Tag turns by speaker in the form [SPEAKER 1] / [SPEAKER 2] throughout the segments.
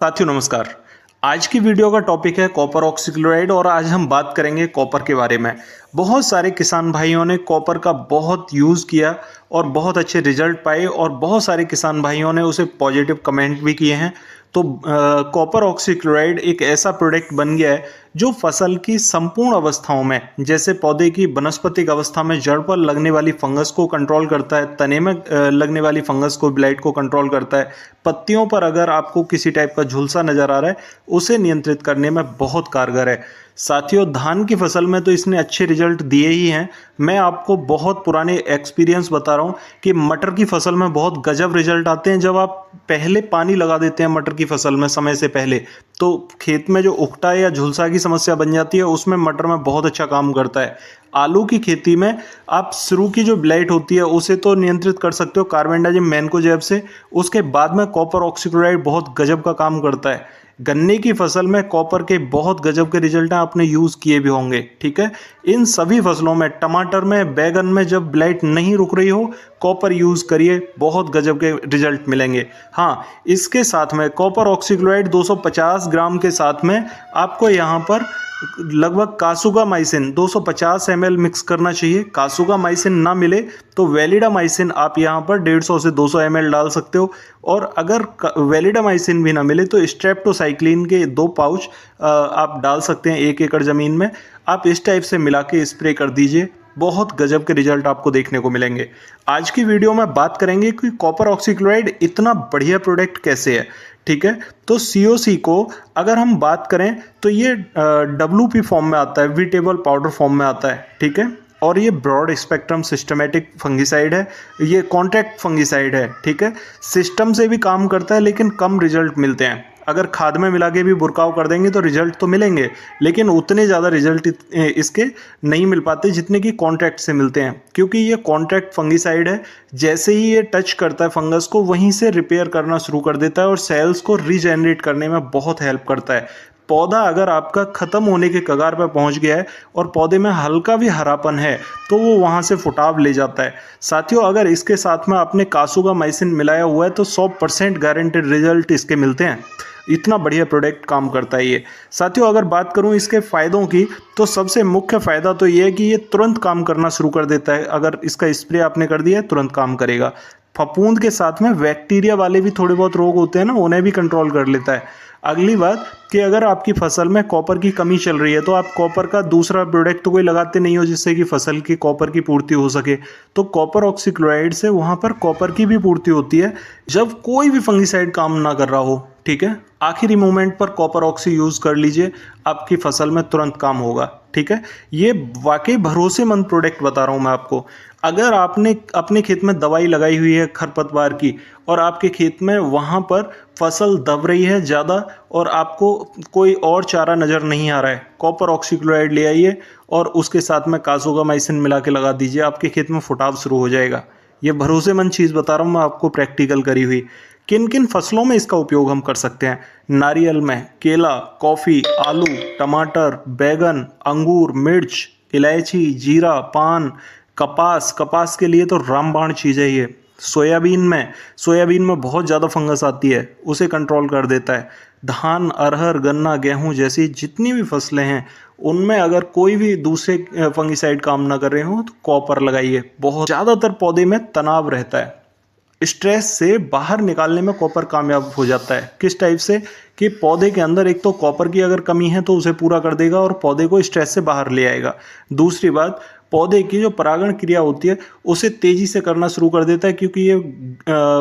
[SPEAKER 1] साथियों नमस्कार। आज की वीडियो का टॉपिक है कॉपर ऑक्सीक्लोराइड और आज हम बात करेंगे कॉपर के बारे में। बहुत सारे किसान भाइयों ने कॉपर का बहुत यूज़ किया और बहुत अच्छे रिजल्ट पाए और बहुत सारे किसान भाइयों ने उसे पॉजिटिव कमेंट भी किए हैं। तो कॉपर ऑक्सीक्लोराइड एक ऐसा प्रोडक्ट बन गया है जो फसल की संपूर्ण अवस्थाओं में, जैसे पौधे की वनस्पतिक अवस्था में जड़ पर लगने वाली फंगस को कंट्रोल करता है, तने में लगने वाली फंगस को, ब्लाइट को कंट्रोल करता है, पत्तियों पर अगर आपको किसी टाइप का झुलसा नजर आ रहा है उसे नियंत्रित करने में बहुत कारगर है। साथियों, धान की फसल में तो इसने अच्छे रिजल्ट दिए ही हैं। मैं आपको बहुत पुराने एक्सपीरियंस बता रहा हूँ कि मटर की फसल में बहुत गजब रिजल्ट आते हैं। जब आप पहले पानी लगा देते हैं मटर की फसल में समय से पहले, तो खेत में जो उकटा या झुलसा की समस्या बन जाती है, उसमें मटर में बहुत अच्छा काम करता है। आलू की खेती में आप शुरू की जो ब्लाइट होती है उसे तो नियंत्रित कर सकते हो कार्बेंडाजिम मैनकोजेब से। उसके बाद में कॉपर ऑक्सीक्लोराइड बहुत गजब का काम करता है। गन्ने की फसल में कॉपर के बहुत गजब के रिजल्ट हैं, आपने यूज़ किए भी होंगे। ठीक है, इन सभी फसलों में, टमाटर में, बैगन में जब ब्लाइट नहीं रुक रही हो, कॉपर यूज़ करिए, बहुत गजब के रिजल्ट मिलेंगे। हाँ, इसके साथ में कॉपर ऑक्सीक्लोराइड 250 ग्राम के साथ में आपको यहाँ पर लगभग कासुगामाइसिन 250 ml मिक्स करना चाहिए। कासुगामाइसिन ना मिले तो वेलिडामाइसिन आप यहाँ पर 150 से 200 ml डाल सकते हो। और अगर वेलिडामाइसिन भी ना मिले तो स्ट्रेप्टोसाइक्लिन के 2 पाउच आप डाल सकते हैं 1 एकड़ ज़मीन में। आप इस टाइप से मिला के स्प्रे कर दीजिए, बहुत गजब के रिजल्ट आपको देखने को मिलेंगे। आज की वीडियो में बात करेंगे कि कॉपर ऑक्सीक्लोराइड इतना बढ़िया प्रोडक्ट कैसे है। ठीक है, तो सीओसी को अगर हम बात करें तो ये WP फॉर्म में आता है, वीटेबल पाउडर फॉर्म में आता है। ठीक है, और ये ब्रॉड स्पेक्ट्रम सिस्टमेटिक फंगिसाइड है, ये कॉन्ट्रैक्ट फंगिसाइड है। ठीक है, सिस्टम से भी काम करता है लेकिन कम रिजल्ट मिलते हैं। अगर खाद में मिला के भी बुरकाव कर देंगे तो रिजल्ट तो मिलेंगे, लेकिन उतने ज़्यादा रिजल्ट इसके नहीं मिल पाते जितने कि कॉन्ट्रैक्ट से मिलते हैं, क्योंकि ये कॉन्ट्रैक्ट फंगिसाइड है। जैसे ही ये टच करता है फंगस को, वहीं से रिपेयर करना शुरू कर देता है और सेल्स को रीजेनरेट करने में बहुत हेल्प करता है। पौधा अगर आपका ख़त्म होने के कगार पर पहुंच गया है और पौधे में हल्का भी हरापन है तो वो वहां से फुटाव ले जाता है। साथियों, अगर इसके साथ में आपने कासुगामाइसिन मिलाया हुआ है तो 100% गारंटेड रिजल्ट इसके मिलते हैं। इतना बढ़िया प्रोडक्ट काम करता है ये। साथियों, अगर बात करूं इसके फ़ायदों की तो सबसे मुख्य फ़ायदा तो ये है कि ये तुरंत काम करना शुरू कर देता है। अगर इसका स्प्रे आपने कर दिया है तुरंत काम करेगा। फफूंद के साथ में बैक्टीरिया वाले भी थोड़े बहुत रोग होते हैं ना, उन्हें भी कंट्रोल कर लेता है। अगली बात कि अगर आपकी फसल में कॉपर की कमी चल रही है तो आप कॉपर का दूसरा प्रोडक्ट तो कोई लगाते नहीं हो जिससे कि फसल की कॉपर की पूर्ति हो सके, तो कॉपर ऑक्सीक्लोराइड से वहाँ पर कॉपर की भी पूर्ति होती है जब कोई भी फंगिसाइड काम ना कर रहा हो। ठीक है, आखिरी मोमेंट पर कॉपर ऑक्सी यूज़ कर लीजिए, आपकी फसल में तुरंत काम होगा। ठीक है, ये वाकई भरोसेमंद प्रोडक्ट बता रहा हूँ मैं आपको। अगर आपने अपने खेत में दवाई लगाई हुई है खरपतवार की और आपके खेत में वहाँ पर फसल दब रही है ज़्यादा और आपको कोई और चारा नज़र नहीं आ रहा है, कॉपर ऑक्सीक्लोराइड ले आइए और उसके साथ में कासुगामाइसिन मिला के लगा दीजिए, आपके खेत में फुटाव शुरू हो जाएगा। ये भरोसेमंद चीज़ बता रहा हूँ मैं आपको, प्रैक्टिकल करी हुई। किन किन फसलों में इसका उपयोग हम कर सकते हैं? नारियल में, केला, कॉफ़ी, आलू, टमाटर, बैगन, अंगूर, मिर्च, इलायची, जीरा, पान, कपास। कपास के लिए तो रामबाण चीज़ है ये। सोयाबीन में बहुत ज़्यादा फंगस आती है, उसे कंट्रोल कर देता है। धान, अरहर, गन्ना, गेहूं जैसी जितनी भी फसलें हैं उनमें अगर कोई भी दूसरे फंगिसाइड काम ना कर रहे हो तो कॉपर लगाइए। बहुत ज़्यादातर पौधे में तनाव रहता है, स्ट्रेस से बाहर निकालने में कॉपर कामयाब हो जाता है। किस टाइप से कि पौधे के अंदर एक तो कॉपर की अगर कमी है तो उसे पूरा कर देगा और पौधे को स्ट्रेस से बाहर ले आएगा। दूसरी बात, पौधे की जो परागण क्रिया होती है उसे तेजी से करना शुरू कर देता है, क्योंकि ये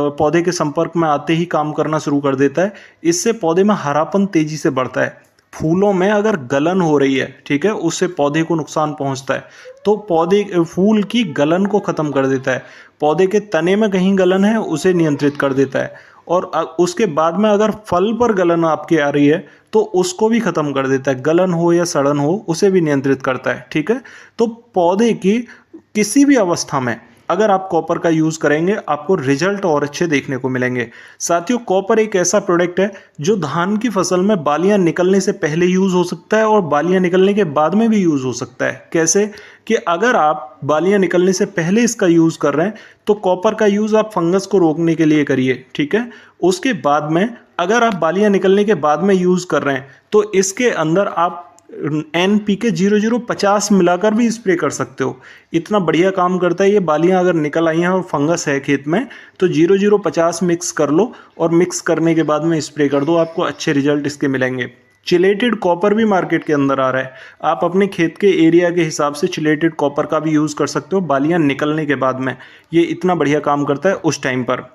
[SPEAKER 1] पौधे के संपर्क में आते ही काम करना शुरू कर देता है। इससे पौधे में हरापन तेजी से बढ़ता है। फूलों में अगर गलन हो रही है, ठीक है, उससे पौधे को नुकसान पहुंचता है, तो पौधे फूल की गलन को ख़त्म कर देता है। पौधे के तने में कहीं गलन है उसे नियंत्रित कर देता है, और उसके बाद में अगर फल पर गलन आपके आ रही है तो उसको भी ख़त्म कर देता है। गलन हो या सड़न हो उसे भी नियंत्रित करता है। ठीक है, तो पौधे की किसी भी अवस्था में अगर आप कॉपर का यूज़ करेंगे आपको रिजल्ट और अच्छे देखने को मिलेंगे। साथियों, कॉपर एक ऐसा प्रोडक्ट है जो धान की फसल में बालियां निकलने से पहले यूज़ हो सकता है और बालियां निकलने के बाद में भी यूज़ हो सकता है। कैसे कि अगर आप बालियां निकलने से पहले इसका यूज़ कर रहे हैं तो कॉपर का यूज़ आप फंगस को रोकने के लिए करिए। ठीक है, उसके बाद में अगर आप बालियां निकलने के बाद में यूज़ कर रहे हैं तो इसके अंदर आप NPK 0050 मिलाकर भी स्प्रे कर सकते हो। इतना बढ़िया काम करता है ये। बालियां अगर निकल आई हैं और फंगस है खेत में तो 0050 मिक्स कर लो और मिक्स करने के बाद में स्प्रे कर दो, आपको अच्छे रिजल्ट इसके मिलेंगे। चिलेटेड कॉपर भी मार्केट के अंदर आ रहा है, आप अपने खेत के एरिया के हिसाब से चिलेटेड कॉपर का भी यूज़ कर सकते हो बालियां निकलने के बाद में। ये इतना बढ़िया काम करता है उस टाइम पर।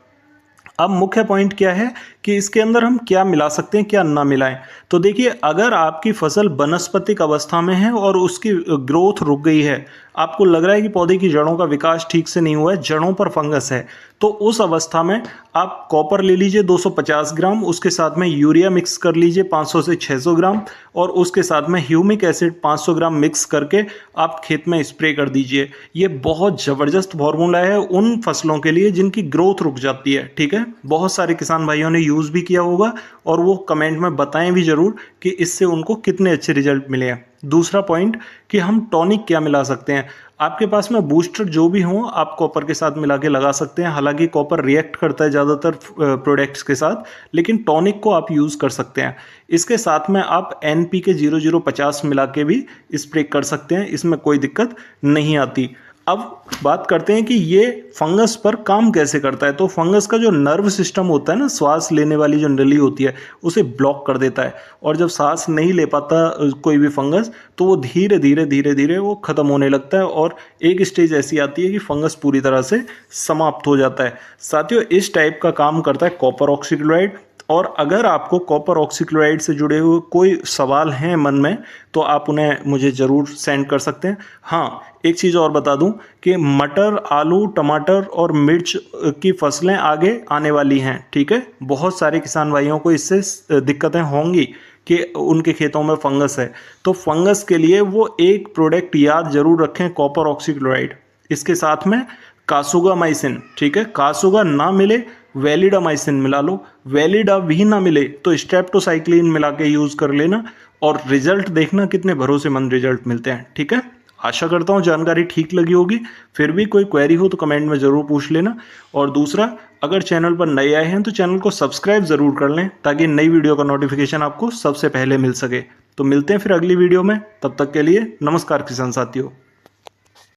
[SPEAKER 1] अब मुख्य पॉइंट क्या है कि इसके अंदर हम क्या मिला सकते हैं, क्या ना मिलाएं। तो देखिए, अगर आपकी फसल वनस्पतिक अवस्था में है और उसकी ग्रोथ रुक गई है, आपको लग रहा है कि पौधे की जड़ों का विकास ठीक से नहीं हुआ है, जड़ों पर फंगस है, तो उस अवस्था में आप कॉपर ले लीजिए 250 ग्राम, उसके साथ में यूरिया मिक्स कर लीजिए 500 से 600 ग्राम, और उसके साथ में ह्यूमिक एसिड 500 ग्राम मिक्स करके आप खेत में स्प्रे कर दीजिए। ये बहुत ज़बरदस्त फार्मूला है उन फसलों के लिए जिनकी ग्रोथ रुक जाती है। ठीक है, बहुत सारे किसान भाइयों ने यूज़ भी किया होगा और वो कमेंट में बताएं भी ज़रूर कि इससे उनको कितने अच्छे रिजल्ट मिले हैं। दूसरा पॉइंट कि हम टॉनिक क्या मिला सकते हैं। आपके पास में बूस्टर जो भी हो आप कॉपर के साथ मिला के लगा सकते हैं। हालांकि कॉपर रिएक्ट करता है ज़्यादातर प्रोडक्ट्स के साथ, लेकिन टॉनिक को आप यूज़ कर सकते हैं। इसके साथ में आप NPK 0050 मिला के भी स्प्रे कर सकते हैं, इसमें कोई दिक्कत नहीं आती। अब बात करते हैं कि ये फंगस पर काम कैसे करता है। तो फंगस का जो नर्व सिस्टम होता है ना, श्वास लेने वाली जो नली होती है, उसे ब्लॉक कर देता है, और जब सांस नहीं ले पाता कोई भी फंगस तो वो धीरे धीरे वो ख़त्म होने लगता है और एक स्टेज ऐसी आती है कि फंगस पूरी तरह से समाप्त हो जाता है। साथियों, इस टाइप का काम करता है कॉपर ऑक्सीक्लोराइड। और अगर आपको कॉपर ऑक्सीक्लोराइड से जुड़े हुए कोई सवाल हैं मन में तो आप उन्हें मुझे ज़रूर सेंड कर सकते हैं। हाँ, एक चीज़ और बता दूं कि मटर, आलू, टमाटर और मिर्च की फसलें आगे आने वाली हैं। ठीक है, बहुत सारे किसान भाइयों को इससे दिक्कतें होंगी कि उनके खेतों में फंगस है, तो फंगस के लिए वो एक प्रोडक्ट याद जरूर रखें, कॉपर ऑक्सीक्लोराइड। इसके साथ में कासुगामाइसिन। ठीक है, कासुगा ना मिले वैलिडामाइसिन मिला लो, वैलिडा भी ना मिले तो स्ट्रेप्टोसाइक्लिन मिला के यूज़ कर लेना, और रिजल्ट देखना कितने भरोसेमंद रिजल्ट मिलते हैं। ठीक है, आशा करता हूँ जानकारी ठीक लगी होगी। फिर भी कोई क्वेरी हो तो कमेंट में ज़रूर पूछ लेना। और दूसरा, अगर चैनल पर नए आए हैं तो चैनल को सब्सक्राइब ज़रूर कर लें ताकि नई वीडियो का नोटिफिकेशन आपको सबसे पहले मिल सके। तो मिलते हैं फिर अगली वीडियो में, तब तक के लिए नमस्कार किसान साथियों।